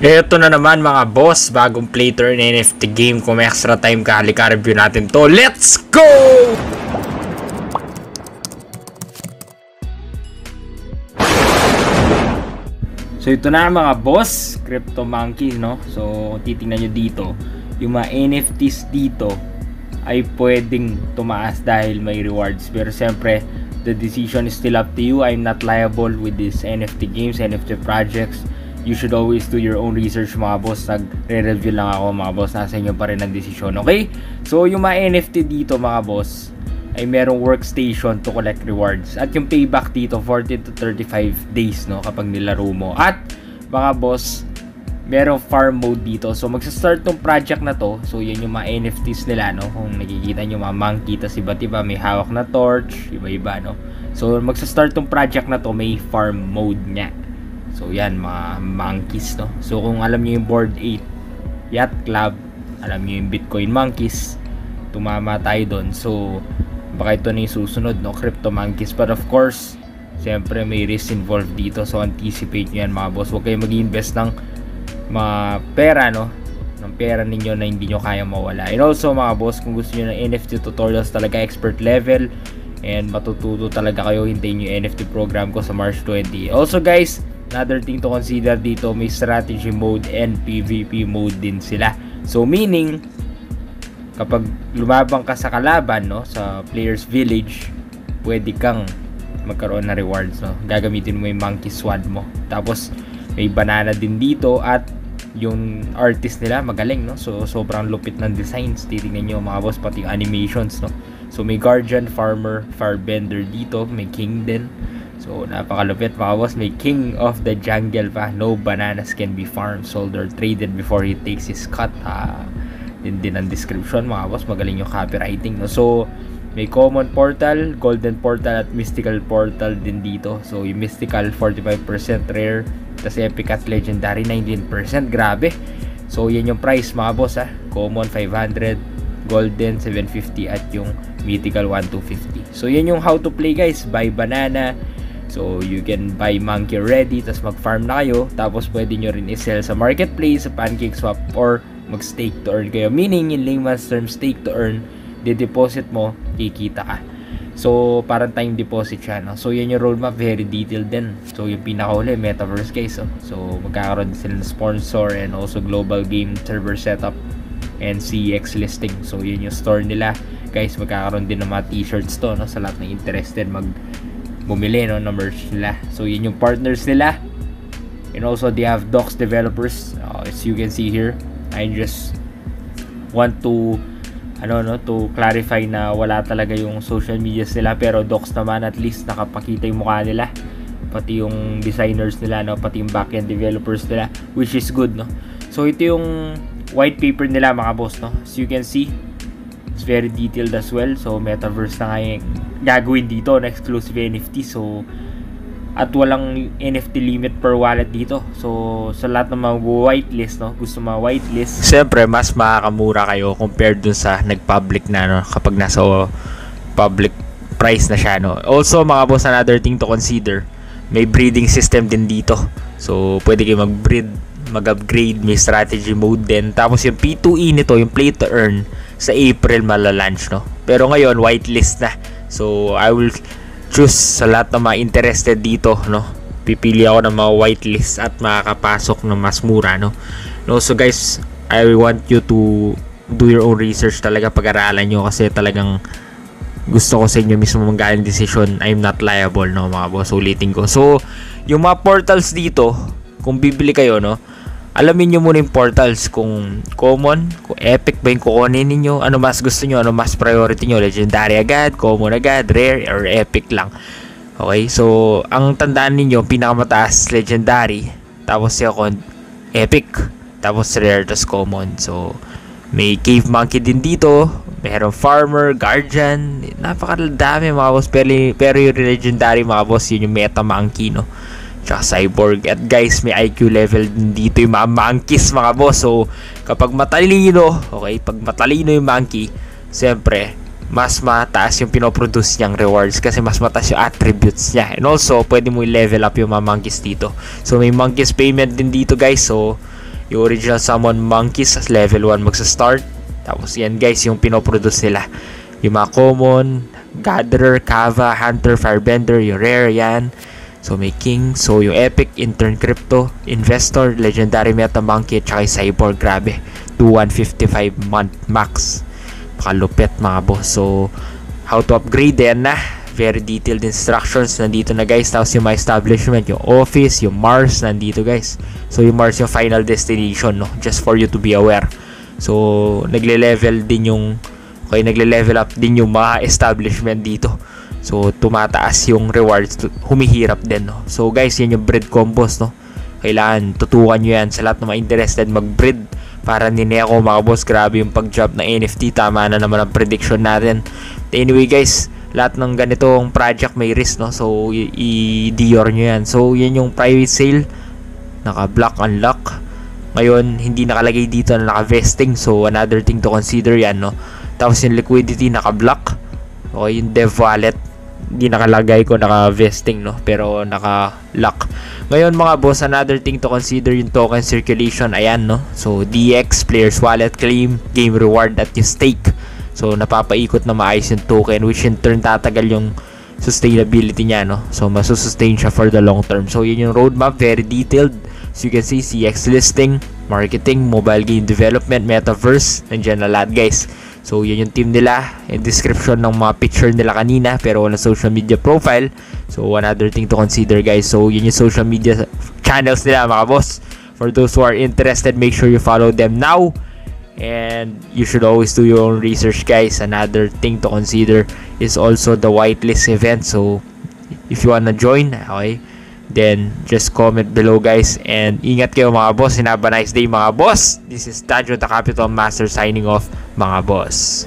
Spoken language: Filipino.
Eto na naman mga boss, bagong play to earn NFT game. Kung may extra time ka, halika review natin to. Let's go! So ito na mga boss, Crypto Monkey, no? So titingnan nyo dito, yung mga NFTs dito ay pwedeng tumaas dahil may rewards. Pero siyempre, the decision is still up to you. I'm not liable with these NFT games, NFT projects. You should always do your own research mga boss. Nagre-review lang ako mga boss. Nasa inyo pa rin ang desisyon, okay? So yung mga NFT dito mga boss ay merong workstation to collect rewards. At yung payback dito 40 to 35 days, no, kapag nilaro mo. At mga boss, merong farm mode dito. So magsa-start tong project na to. So yan yung mga NFTs nila, no. Kung nakikita nyo mga monkey, tas iba't iba, may hawak na torch, iba-iba, no. So magsa-start tong project na to, may farm mode niya. So yan mga monkeys, no. So kung alam niyo yung Bored Ape Yacht Club, alam niyo yung Bitcoin Monkeys, tumama tayo doon. So baka ito na yung susunod, no, Crypto Monkeys. But of course, siyempre may risk involved dito. So anticipate nyo yan mga boss. Huwag kayo mag-invest ng mga pera, no, ng pera ninyo na hindi nyo kaya mawala. And also mga boss, kung gusto nyo ng NFT tutorials talaga expert level and matututo talaga kayo, hintayin nyo yung NFT program ko sa March 20. Also guys, another thing to consider dito, may strategy mode and PvP mode din sila. So meaning, kapag lumabang ka sa kalaban, no, sa player's village, pwede kang magkaroon na rewards, no. Gagamitin mo yung monkey sword mo. Tapos may banana din dito at yung artist nila magaling, no. So sobrang lupit ng designs. Titingnan niyo mga boss, pati yung animations, no. So may guardian, farmer, firebender dito, may king din. So napakalupit mga boss. May king of the jungle pa. No bananas can be farmed, sold or traded before he takes his cut. Din ang description mga boss, magaling yung copywriting, no. So may common portal, golden portal at mystical portal din dito. So yung mystical 45% rare, tas epic at legendary 19%, grabe. So yan yung price mga boss, common 500, golden 750 at yung mythical 1250. So yan yung how to play guys. Buy banana, so you can buy monkey ready, tas mag farm na kayo. Tapos pwede nyo rin i-sell sa marketplace, sa PancakeSwap, or mag-stake to earn kayo. Meaning, in layman's term, stake to earn, de-deposit mo, kikita ka. So, parang time deposit siya, no? So, yan yung roadmap, very detailed din. So, yung pinakahuli, Metaverse guys, oh. So, magkakaroon din sila ng sponsor and also global game server setup and CX listing. So, yun yung store nila. Guys, magkakaroon din ng mga t-shirts to, no? Sa lahat ng interested bumili, no, na merch nila. So, yun yung partners nila. And also, they have docs developers. As you can see here, I just want to to clarify na wala talaga yung social medias nila, pero docs naman, at least nakapakita yung mukha nila, pati yung designers nila, no, pati yung backend developers nila, which is good, no. So ito yung white paper nila mga boss, no. As you can see, it's very detailed as well. So Metaverse na ngayon gagawin dito na exclusive NFT. So at walang NFT limit per wallet dito. So sa lahat ng mga whitelist, no, gusto mga whitelist, siyempre mas makakamura kayo compared dun sa nag-public na, no, kapag nasa public price na siya, no. Also mga boss, another thing to consider, may breeding system din dito. So pwede kayo mag-breed, mag-upgrade, may strategy mode din. Tapos yung P2E nito, yung play to earn, sa April malalunch, no. Pero ngayon whitelist na. So I will choose sa lahat ng mga interested dito, no. Pipili ako ng mga whitelist at makakapasok ng mas mura, no. No, so guys, I want you to do your own research talaga, pag-aralan nyo, kasi talagang gusto ko sa inyo mismo manggaling decision. I'm not liable, no mga boss, ulitin ko. So yung mga portals dito, kung bibili kayo, no, alamin nyo muna yung portals, kung common, kung epic ba yung kukunin ninyo, ano mas gusto nyo, ano mas priority nyo, legendary agad, common agad, rare, or epic lang. Okay, so ang tandaan ninyo, pinakamataas legendary, tapos second epic, tapos rare, tapos common. So may cave monkey din dito, meron farmer, guardian, napakadami mga boss. Pero yung legendary mga boss, yun yung meta monkey, no, tsaka cyborg. At guys, may IQ level din dito yung mga monkeys mga boss. So kapag matalino, okay, pag matalino yung monkey, siyempre mas mataas yung pinoproduce niyang rewards, kasi mas mataas yung attributes niya. And also, pwede mo i-level up yung mga monkeys dito. So may monkeys payment din dito guys. So Yung original summon monkeys level 1 magsa-start. Tapos yan guys yung pinoproduce nila. Yung mga common, gatherer, kava, hunter, firebender, yung rare yan. So may king, so yung epic, intern crypto, investor, legendary meta monkey, at saka yung cyborg, grabe. 2155 month max. Makalupit mga boss. So how to upgrade yan na. Very detailed instructions nandito na guys. Tapos yung mga establishment, yung office, yung Mars nandito guys. So yung Mars yung final destination, no, just for you to be aware. So nagle-level din yung nagle-level up din yung mga establishment dito. So tumataas yung rewards, humihirap din, no. So guys, yan yung breed combos, no. Kailangan tutukan nyo yan sa lahat na mga interested mag-breed. Para nini ako mga boss, grabe yung pag-drop ng NFT. Tama na naman ang prediction natin. Anyway guys, lahat ng ganitong project may risk, no. So i-Dior nyo yan. So yan yung private sale, naka-block unlock. Ngayon hindi nakalagay dito na naka-vesting, so another thing to consider yan, no. Tapos yung liquidity naka-block. Okay, yung dev wallet hindi nakalagay ko naka-vesting, no, pero naka-lock. Ngayon mga boss, another thing to consider yung token circulation. Ayan, no. So DX, players wallet, claim, game reward at yung stake. So napapaikot na maayos yung token, which in turn tatagal yung sustainability niya, no. So masusustain siya for the long term. So yun yung roadmap, very detailed. So you can see CX listing, marketing, mobile game development, metaverse, nandiyan na lahat guys. So yun yung team nila, in description ng mga picture nila kanina, pero wala social media profile. So another thing to consider guys. So yun yung social media channels nila mga boss. For those who are interested, make sure you follow them now. And you should always do your own research guys. Another thing to consider is also the whitelist event. So if you wanna join, okay, then just comment below guys. And ingat kayo mga boss. Have a nice day mga boss. This is Tajo the Capital Master signing off mga boss.